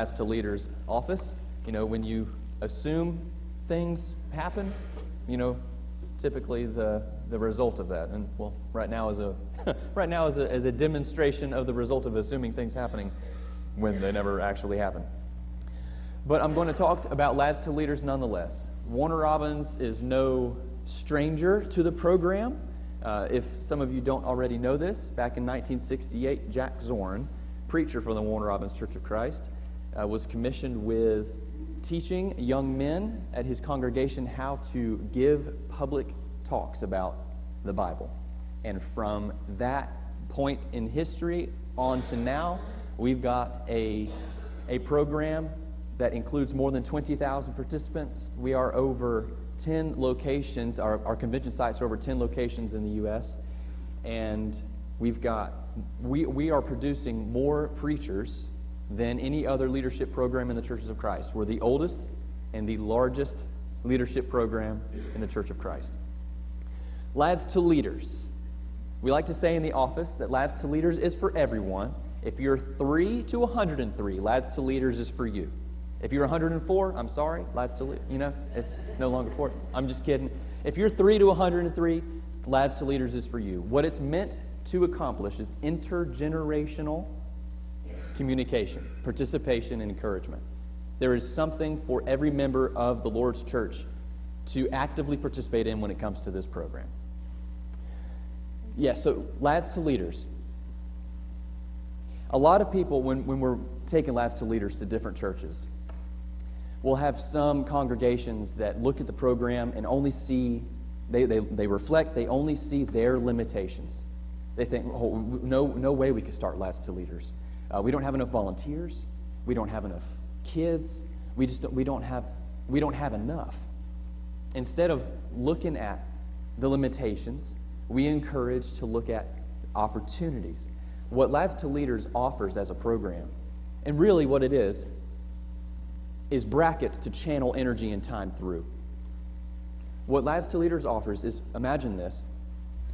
Lads to Leaders office. When you assume things happen, typically the result of that. And well, right now is a demonstration of the result of assuming things happening when they never actually happen. But I'm going to talk about Lads to Leaders nonetheless. Warner Robins is no stranger to the program. If some of you don't already know this, back in 1968, Jack Zorn, preacher for the Warner Robins Church of Christ, was commissioned with teaching young men at his congregation how to give public talks about the Bible. And from that point in history on to now, we've got a program that includes more than 20,000 participants. We are over 10 locations. Our convention sites are over 10 locations in the U.S. And we are producing more preachers than any other leadership program in the Churches of Christ. We're the oldest and the largest leadership program in the Church of Christ. Lads to Leaders. We like to say in the office that Lads to Leaders is for everyone. If you're 3 to 103, Lads to Leaders is for you. If you're 104, I'm sorry, Lads to Leaders, it's no longer for you. I'm just kidding. If you're 3 to 103, Lads to Leaders is for you. What it's meant to accomplish is intergenerational communication, participation, and encouragement. There is something for every member of the Lord's church to actively participate in when it comes to this program. So Lads to Leaders. A lot of people, when we're taking Lads to Leaders to different churches, we'll have some congregations that look at the program and only see, they reflect, they only see their limitations. They think, no way we could start Lads to Leaders. We don't have enough volunteers. We don't have enough kids. We don't have enough. Instead of looking at the limitations, we encourage to look at opportunities. What Lads to Leaders offers as a program, and really what it is brackets to channel energy and time through. What Lads to Leaders offers is, imagine this,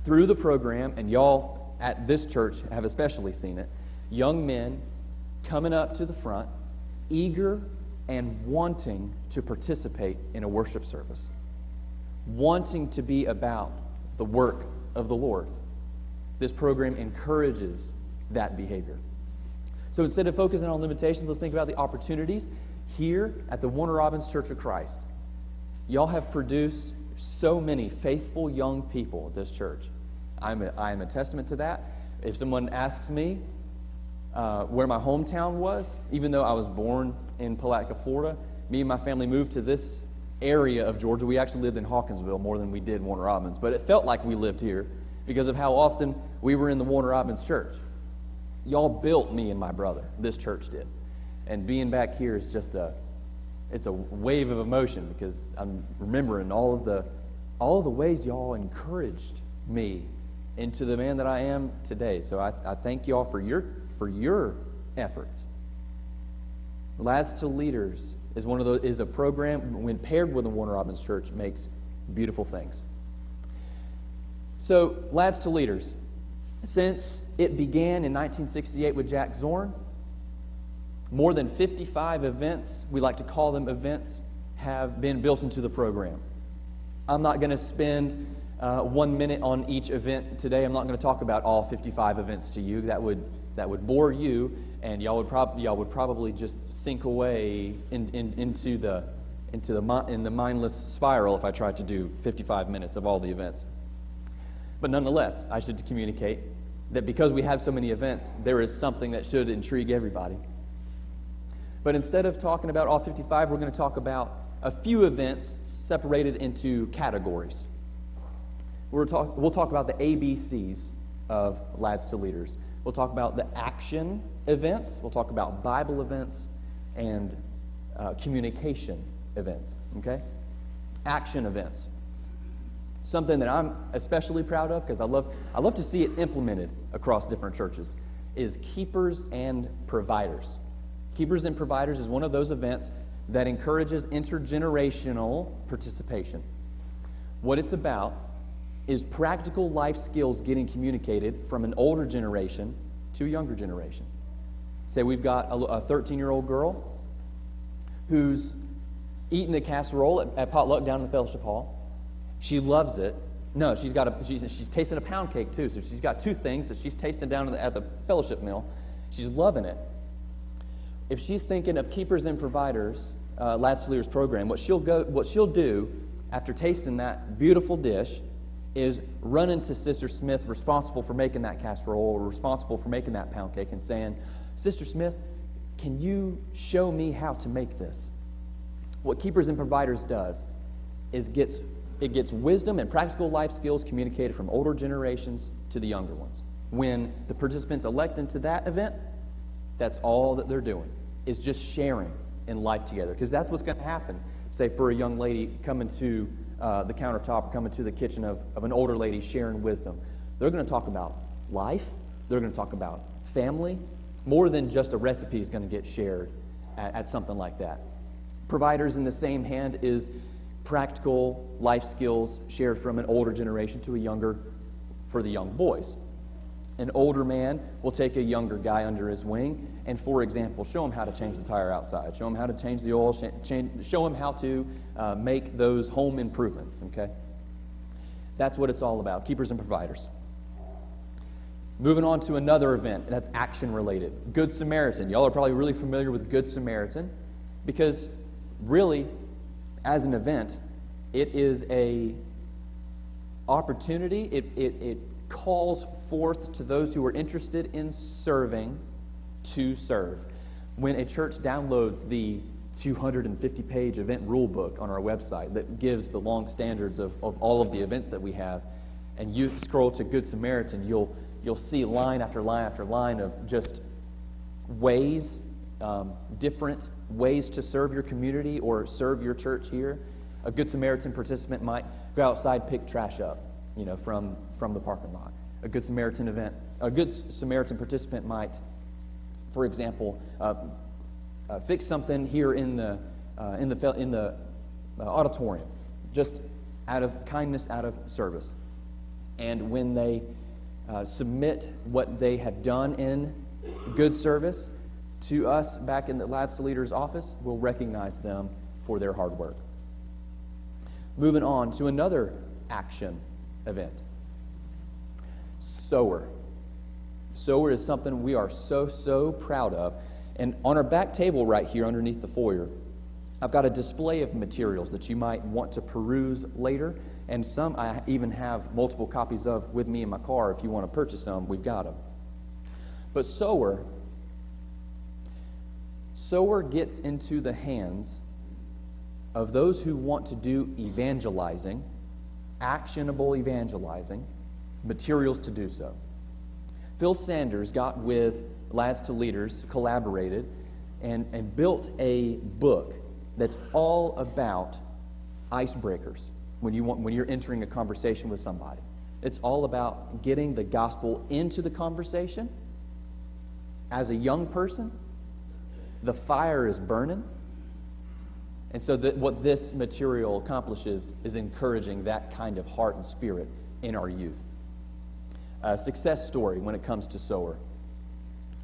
through the program, and y'all at this church have especially seen it, young men coming up to the front, eager and wanting to participate in a worship service, wanting to be about the work of the Lord. This program encourages that behavior. So instead of focusing on limitations, let's think about the opportunities. Here at the Warner Robins Church of Christ, y'all have produced so many faithful young people at this church. I am a testament to that. If someone asks me where my hometown was, even though I was born in Palatka, Florida, me and my family moved to this area of Georgia. We actually lived in Hawkinsville more than we did Warner Robins, but it felt like we lived here because of how often we were in the Warner Robins church. Y'all built me and my brother. This church did. And being back here is just it's a wave of emotion because I'm remembering all of the ways y'all encouraged me into the man that I am today. So I thank y'all for your efforts. Lads to Leaders is a program, when paired with the Warner Robins Church, makes beautiful things. So, Lads to Leaders. Since it began in 1968 with Jack Zorn, more than 55 events, we like to call them events, have been built into the program. I'm not going to spend 1 minute on each event today. I'm not going to talk about all 55 events to you. That would bore you, and y'all would probably just sink away into the mindless spiral if I tried to do 55 minutes of all the events. But nonetheless, I should communicate that because we have so many events, there is something that should intrigue everybody. But instead of talking about all 55, we're going to talk about a few events separated into categories. We'll talk about the ABCs of Lads to Leaders. We'll talk about the action events. We'll talk about Bible events and communication events. Okay? Action events. Something that I'm especially proud of because I love to see it implemented across different churches is Keepers and Providers. Keepers and Providers is one of those events that encourages intergenerational participation. What it's about is practical life skills getting communicated from an older generation to a younger generation. Say we've got a 13-year-old girl who's eating a casserole at potluck down in the fellowship hall. She loves it. No, she's tasting a pound cake too. So she's got two things that she's tasting down at the fellowship meal. She's loving it. If she's thinking of Keepers and Providers, Lads to Leaders program, what she'll do after tasting that beautiful dish is run into Sister Smith, responsible for making that casserole or responsible for making that pound cake, and saying, Sister Smith, can you show me how to make this? What Keepers and Providers does is it gets wisdom and practical life skills communicated from older generations to the younger ones. When the participants elect into that event, that's all that they're doing, is just sharing in life together. Because that's what's going to happen, say, for a young lady coming to the countertop or coming to the kitchen of an older lady sharing wisdom. They're going to talk about life. They're going to talk about family. More than just a recipe is going to get shared at something like that. Providers, in the same hand, is practical life skills shared from an older generation to a younger, for the young boys. An older man will take a younger guy under his wing and, for example, show him how to change the tire outside, show him how to change the oil, show him how to make those home improvements, okay? That's what it's all about, Keepers and Providers. Moving on to another event that's action-related, Good Samaritan. Y'all are probably really familiar with Good Samaritan because really, as an event, it is a opportunity. It calls forth to those who are interested in serving to serve. When a church downloads the 250-page event rule book on our website that gives the long standards of all of the events that we have, and you scroll to Good Samaritan, you'll see line after line after line of just ways, different ways to serve your community or serve your church here. A Good Samaritan participant might go outside, pick trash up, from the parking lot. A Good Samaritan participant might, for example, fix something here in the auditorium, just out of kindness, out of service. And when they submit what they have done in good service to us back in the Lads to Leaders office, we'll recognize them for their hard work. Moving on to another action event. Sower. Sower is something we are so proud of. And on our back table right here underneath the foyer, I've got a display of materials that you might want to peruse later. And some I even have multiple copies of with me in my car. If you want to purchase them, we've got them. But Sower gets into the hands of those who want to do evangelizing, actionable evangelizing, materials to do so. Phil Sanders got with Lads to Leaders, collaborated, and built a book that's all about icebreakers when you're entering a conversation with somebody. It's all about getting the gospel into the conversation. As a young person, the fire is burning. And so what this material accomplishes is encouraging that kind of heart and spirit in our youth. A success story when it comes to Sower.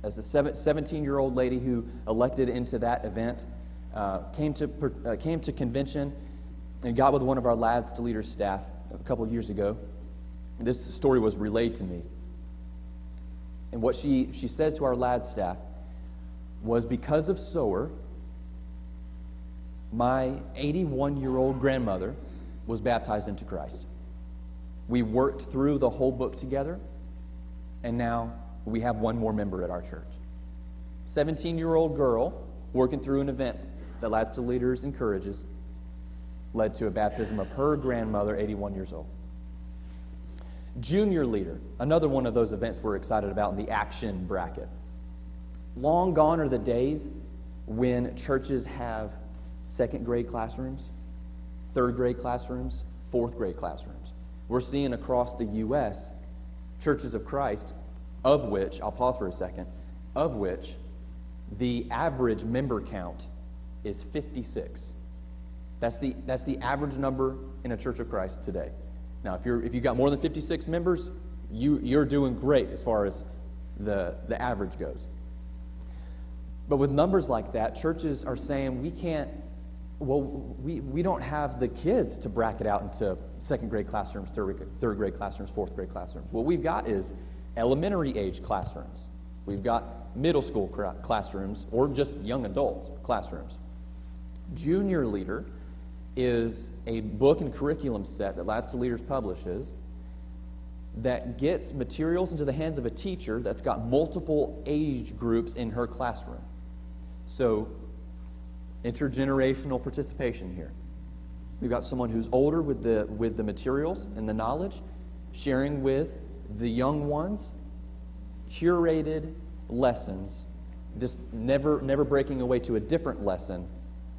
As a 17-year-old lady who elected into that event, came to convention and got with one of our Lads to Leaders staff a couple of years ago. This story was relayed to me. And what she said to our Lads staff was, because of Sower, my 81-year-old grandmother was baptized into Christ. We worked through the whole book together, and now we have one more member at our church. 17-year-old girl working through an event that Lads to Leaders encourages led to a baptism of her grandmother, 81 years old. Junior leader, another one of those events we're excited about in the action bracket. Long gone are the days when churches have second grade classrooms, third grade classrooms, fourth grade classrooms. We're seeing across the U.S. churches of Christ, of which, I'll pause for a second, of which the average member count is 56. That's the average number in a Church of Christ today. Now, if you've got more than 56 members, you're doing great as far as the average goes. But with numbers like that, churches are saying we don't have the kids to bracket out into second grade classrooms, third grade classrooms, fourth grade classrooms. What we've got is elementary age classrooms. We've got middle school classrooms or just young adults classrooms. Junior Leader is a book and curriculum set that Lads to Leaders publishes that gets materials into the hands of a teacher that's got multiple age groups in her classroom. So, intergenerational participation here. We've got someone who's older with the materials and the knowledge, sharing with the young ones curated lessons, just never breaking away to a different lesson.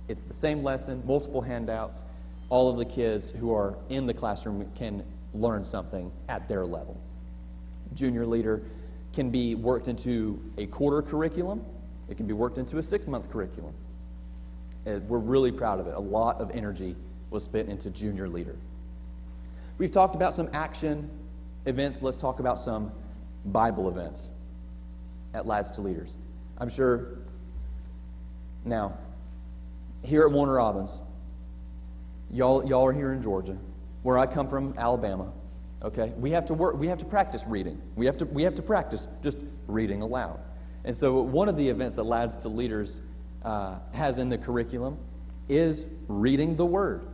It's the same lesson, multiple handouts. All of the kids who are in the classroom can learn something at their level. Junior Leader can be worked into a quarter curriculum. It can be worked into a 6-month curriculum. We're really proud of it. A lot of energy was spent into Junior Leader. We've talked about some action events. Let's talk about some Bible events at Lads to Leaders. I'm sure now, here at Warner Robins, y'all are here in Georgia. Where I come from, Alabama. Okay, we have to practice reading. We have to practice just reading aloud. And so one of the events that Lads to Leaders has in the curriculum is reading the Word.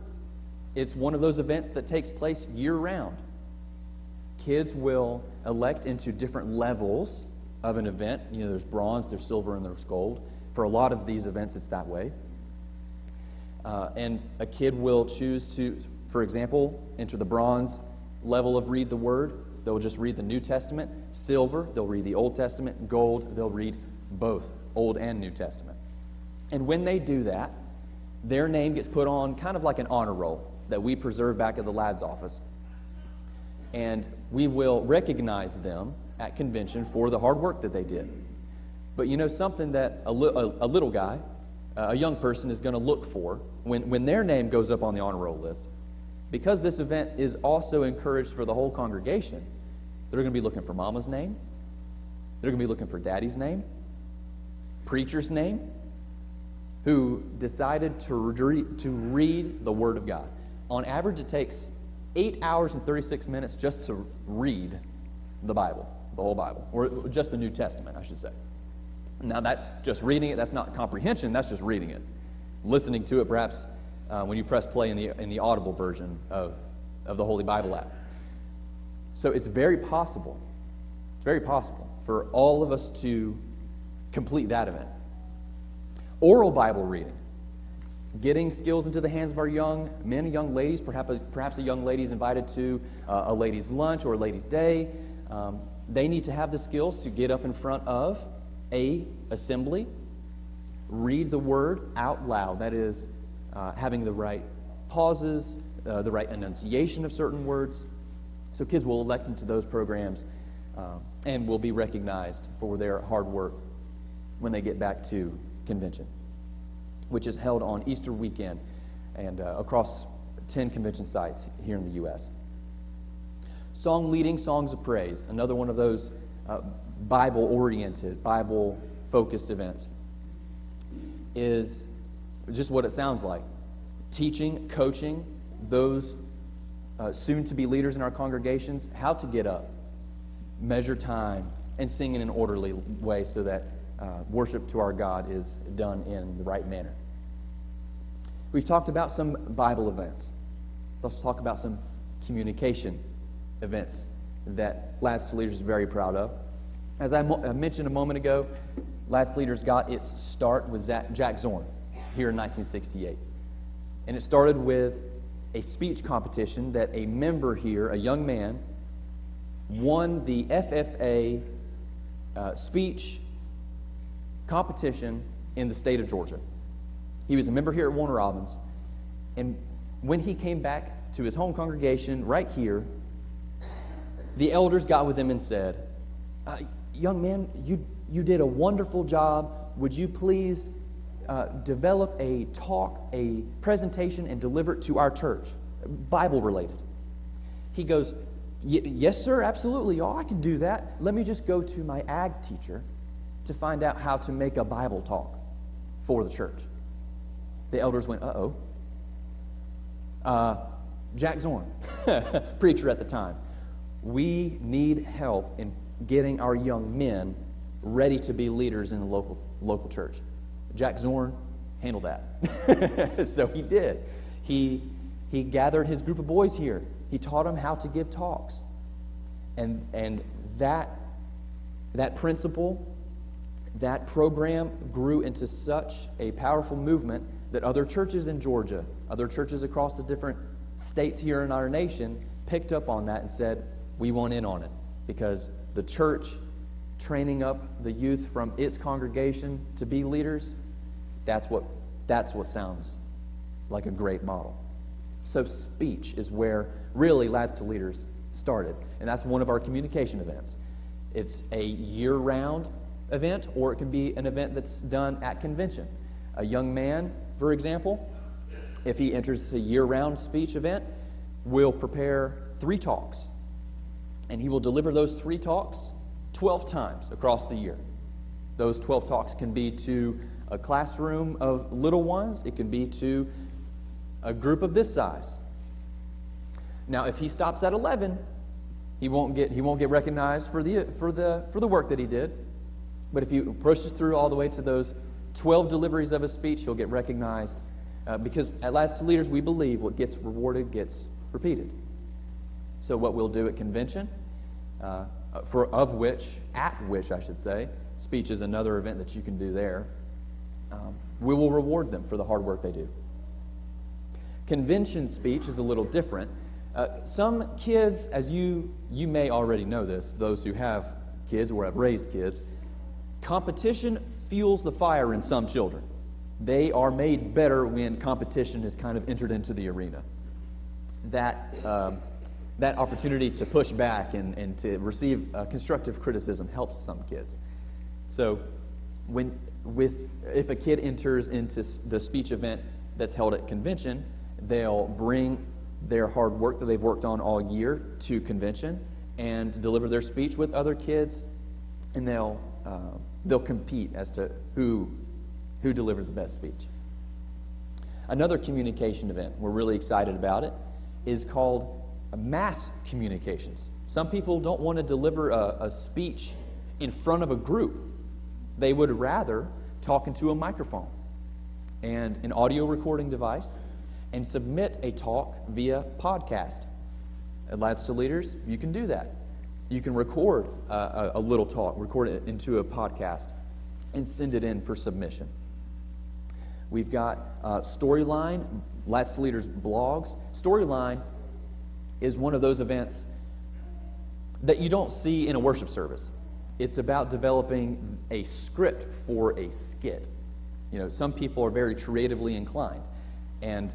It's one of those events that takes place year-round. Kids will elect into different levels of an event. You know, there's bronze, there's silver, and there's gold. For a lot of these events, it's that way. And a kid will choose to, for example, enter the bronze level of read the Word. They'll just read the New Testament. Silver, they'll read the Old Testament. Gold, they'll read both Old and New Testament. And when they do that, their name gets put on kind of like an honor roll that we preserve back at the Lads office. And we will recognize them at convention for the hard work that they did. But you know, something that a little guy, a young person is going to look for when their name goes up on the honor roll list, because this event is also encouraged for the whole congregation, they're going to be looking for Mama's name, they're going to be looking for Daddy's name, preacher's name, who decided to read the Word of God. On average, it takes 8 hours and 36 minutes just to read the Bible, the whole Bible, or just the New Testament, I should say. Now, that's just reading it. That's not comprehension. That's just reading it. Listening to it, perhaps, when you press play in the audible version of the Holy Bible app. So it's very possible for all of us to complete that event. Oral Bible reading. Getting skills into the hands of our young men and young ladies. Perhaps a young lady is invited to a ladies' lunch or a ladies' day. They need to have the skills to get up in front of a assembly, read the Word out loud. That is, having the right pauses, the right enunciation of certain words. So kids will elect into those programs and will be recognized for their hard work when they get back to convention, which is held on Easter weekend and across 10 convention sites here in the U.S. Song leading, songs of praise, another one of those Bible-oriented, Bible-focused events, is just what it sounds like. Teaching, coaching those soon-to-be leaders in our congregations how to get up, measure time, and sing in an orderly way so that worship to our God is done in the right manner. We've talked about some Bible events. Let's talk about some communication events that Lads to Leaders is very proud of. As I mentioned a moment ago, Lads to Leaders got its start with Jack Zorn here in 1968. And it started with a speech competition that a member here, a young man, won the FFA speech competition in the state of Georgia. He was a member here at Warner Robins, and when he came back to his home congregation right here, the elders got with him and said, young man, you did a wonderful job. Would you please develop a talk, a presentation, and deliver it to our church, Bible-related? He goes, yes, sir, absolutely. Oh, I can do that. Let me just go to my ag teacher to find out how to make a Bible talk for the church. The elders went, uh-oh. Jack Zorn, preacher at the time. We need help in getting our young men ready to be leaders in the local church. Jack Zorn handled that. So he did. He gathered his group of boys here. He taught them how to give talks. And that principle, that program grew into such a powerful movement that other churches in Georgia, other churches across the different states here in our nation picked up on that and said, we want in on it. Because the church training up the youth from its congregation to be leaders, that's what sounds like a great model. So speech is where really Lads to Leaders started. And that's one of our communication events. It's a year-round event, or it can be an event that's done at convention. A young man, for example, if he enters a year-round speech event, will prepare 3 talks. And he will deliver those 3 talks 12 times across the year. Those 12 talks can be to a classroom of little ones. It can be to a group of this size. Now, if he stops at 11, he won't get recognized for the work that he did. But if he pushes through all the way to those 12 deliveries of a speech, he'll get recognized. Because at Lads to Leaders, we believe what gets rewarded gets repeated. So what we'll do at convention, at which I should say, speech is another event that you can do there. We will reward them for the hard work they do. Convention speech is a little different. Some kids, as you may already know this, those who have kids or have raised kids, competition fuels the fire in some children. They are made better when competition is kind of entered into the arena. That opportunity to push back and to receive constructive criticism helps some kids. So if a kid enters into the speech event that's held at convention, they'll bring their hard work that they've worked on all year to convention and deliver their speech with other kids, and they'll compete as to who delivered the best speech. Another communication event, we're really excited about it, is called mass communications. Some people don't want to deliver a speech in front of a group. They would rather talk into a microphone and an audio recording device and submit a talk via podcast. At Lads to Leaders, you can do that. You can record a little talk, record it into a podcast, and send it in for submission. We've got Storyline, Lads to Leaders blogs. Storyline is one of those events that you don't see in a worship service. It's about developing a script for a skit. You know, some people are very creatively inclined, and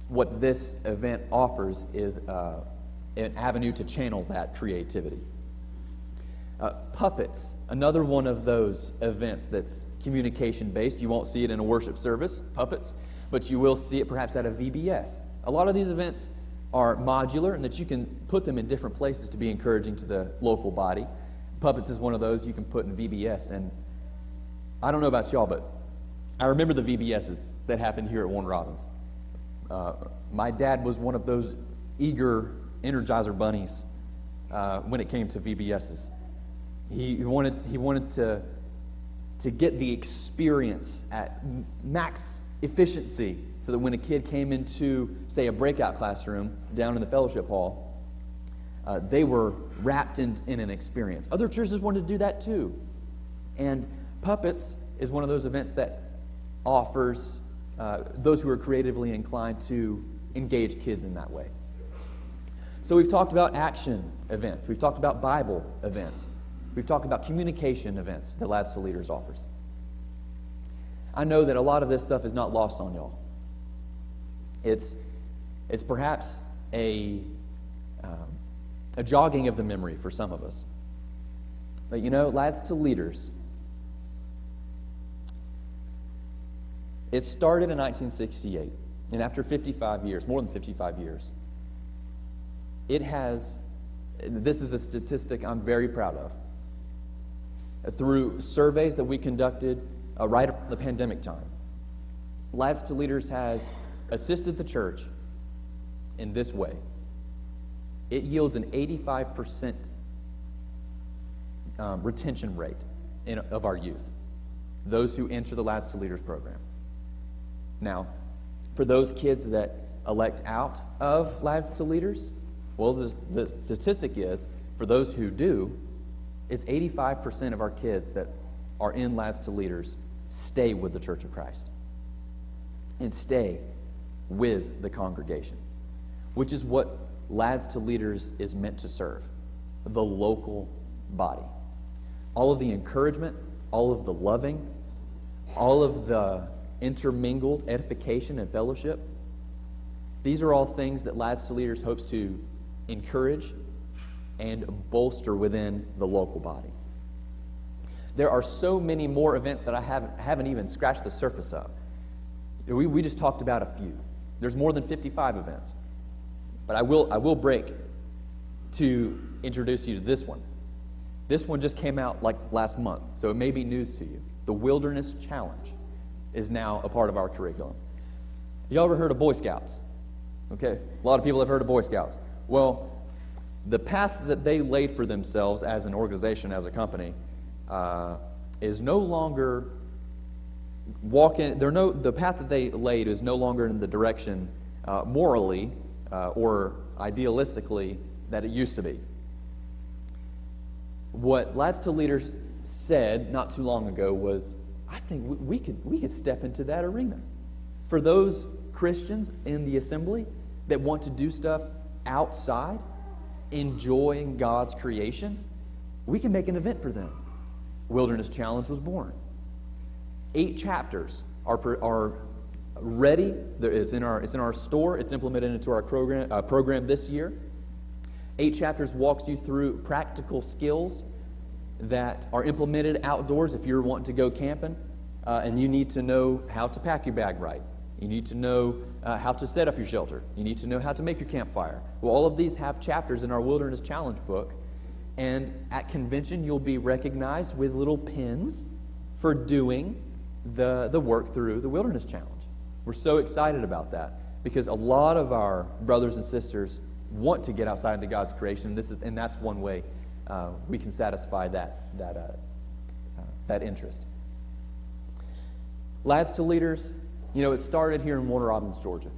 what this event offers is an avenue to channel that creativity. Puppets, another one of those events that's communication-based. You won't see it in a worship service, puppets, but you will see it perhaps at a VBS. A lot of these events are modular and that you can put them in different places to be encouraging to the local body. Puppets is one of those you can put in VBS, and I don't know about y'all, but I remember the VBSs that happened here at Warner Robins. My dad was one of those eager Energizer bunnies when it came to VBSs. He wanted to get the experience at max efficiency so that when a kid came into, say, a breakout classroom down in the fellowship hall, they were wrapped in an experience. Other churches wanted to do that too. And Puppets is one of those events that offers those who are creatively inclined to engage kids in that way. So we've talked about action events. We've talked about Bible events. We've talked about communication events that Lads to Leaders offers. I know that a lot of this stuff is not lost on y'all. It's perhaps a jogging of the memory for some of us. But you know, Lads to Leaders, it started in 1968, and after 55 years, more than 55 years, it has, this is a statistic I'm very proud of, through surveys that we conducted right around the pandemic time. Lads to Leaders has assisted the church in this way. It yields an 85% retention rate of our youth, those who enter the Lads to Leaders program. Now, for those kids that elect out of Lads to Leaders, well, the statistic is, for those who do, it's 85% of our kids that are in Lads to Leaders stay with the Church of Christ and stay with the congregation, which is what Lads to Leaders is meant to serve, the local body. All of the encouragement, all of the loving, all of the intermingled edification and fellowship, these are all things that Lads to Leaders hopes to encourage and bolster within the local body. There are so many more events that I haven't even scratched the surface of. We just talked about a few. There's more than 55 events. But I will break to introduce you to this one. This one just came out like last month, so it may be news to you. The Wilderness Challenge is now a part of our curriculum. Y'all ever heard of Boy Scouts? Okay, a lot of people have heard of Boy Scouts. Well, the path that they laid for themselves as an organization, as a company, is no longer the path that they laid is no longer in the direction morally or idealistically that it used to be. What Lads to Leaders said not too long ago was, I think we could step into that arena. For those Christians in the assembly that want to do stuff outside, enjoying God's creation, we can make an event for them. Wilderness Challenge was born. 8 chapters are ready. It's in our store. It's implemented into our program this year. 8 chapters walks you through practical skills that are implemented outdoors if you're wanting to go camping, and you need to know how to pack your bag right. You need to know how to set up your shelter. You need to know how to make your campfire. Well, all of these have chapters in our Wilderness Challenge book, and at convention you'll be recognized with little pins for doing the work through the Wilderness Challenge. We're so excited about that because a lot of our brothers and sisters want to get outside into God's creation, and that's one way we can satisfy that interest. Lads to Leaders, it started here in Warner Robins, Georgia.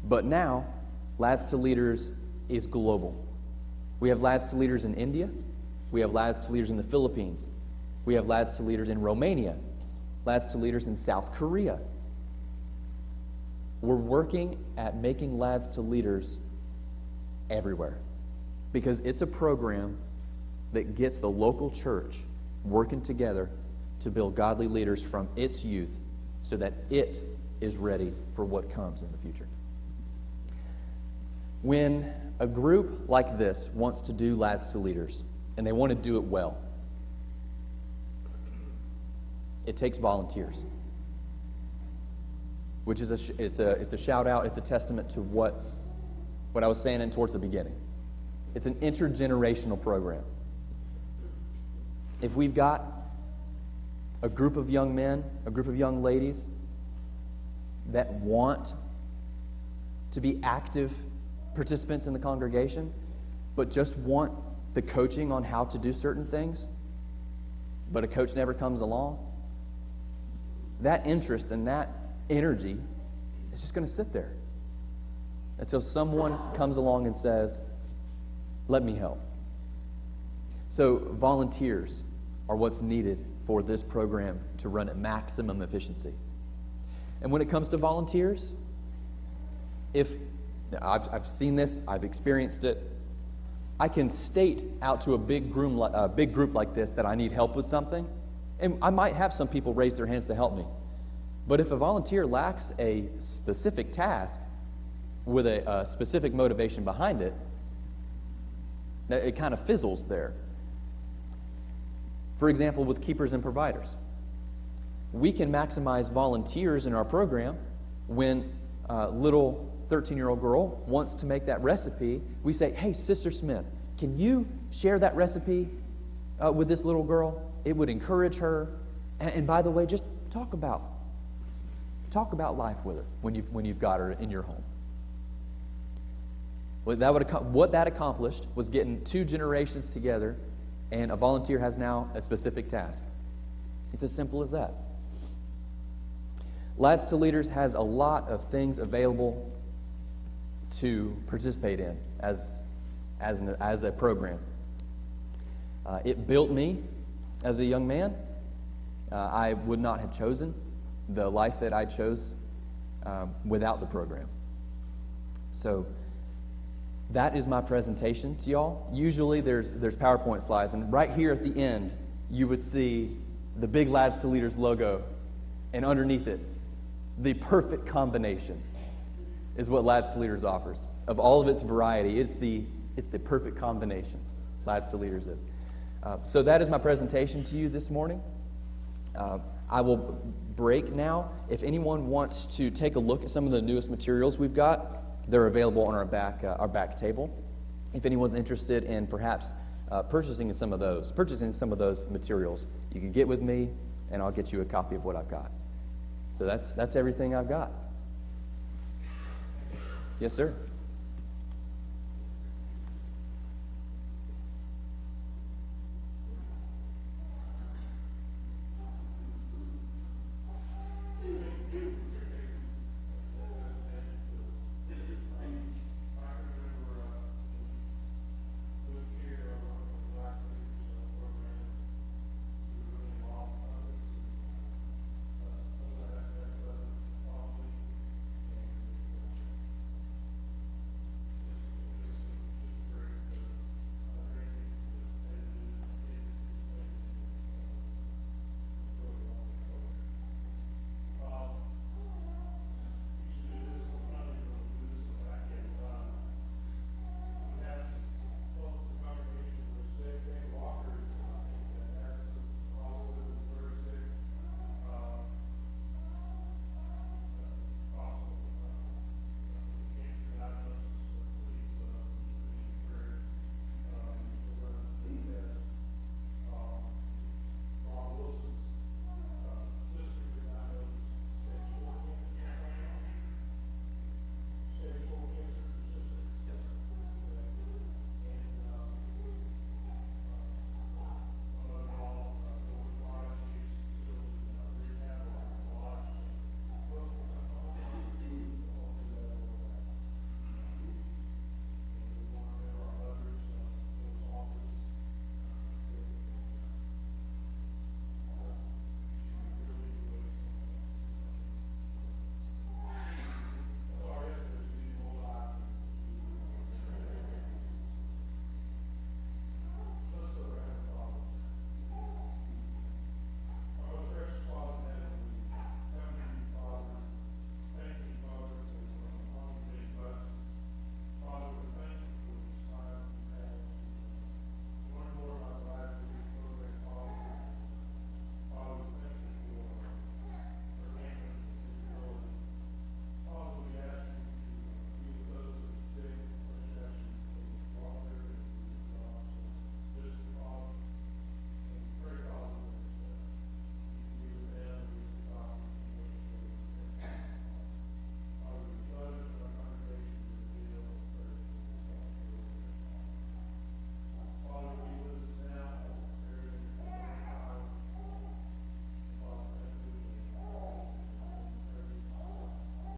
But now, Lads to Leaders is global. We have Lads to Leaders in India. We have Lads to Leaders in the Philippines. We have Lads to Leaders in Romania. Lads to Leaders in South Korea. We're working at making Lads to Leaders everywhere because it's a program that gets the local church working together to build godly leaders from its youth so that it is ready for what comes in the future. When a group like this wants to do Lads to Leaders, and they want to do it well, it takes volunteers. Which is it's a shout out, it's a testament to what I was saying towards the beginning. It's an intergenerational program. If we've got a group of young men, a group of young ladies that want to be active participants in the congregation, but just want the coaching on how to do certain things, but a coach never comes along, that interest and that energy is just going to sit there until someone comes along and says, let me help. So volunteers are what's needed for this program to run at maximum efficiency. And when it comes to volunteers, I've seen this, I've experienced it, I can state out to a big group like this that I need help with something, and I might have some people raise their hands to help me. But if a volunteer lacks a specific task with a specific motivation behind it, it kind of fizzles there. For example, with keepers and providers. We can maximize volunteers in our program when a little 13-year-old girl wants to make that recipe. We say, hey, Sister Smith, can you share that recipe with this little girl. It would encourage her. And by the way, just talk about life with her when you've got her in your home. What that accomplished was getting 2 generations together, and a volunteer has now a specific task. It's as simple as that. Lads to Leaders has a lot of things available to participate in as a program. It built me as a young man. I would not have chosen the life that I chose without the program. So that is my presentation to y'all. Usually there's PowerPoint slides, and right here at the end, you would see the big Lads to Leaders logo, and underneath it, the perfect combination is what Lads to Leaders offers. Of all of its variety, it's the perfect combination Lads to Leaders is. So that is my presentation to you this morning. I will break now. If anyone wants to take a look at some of the newest materials we've got, they're available on our back table. If anyone's interested in perhaps purchasing some of those materials, you can get with me, and I'll get you a copy of what I've got. So that's everything I've got. Yes, sir.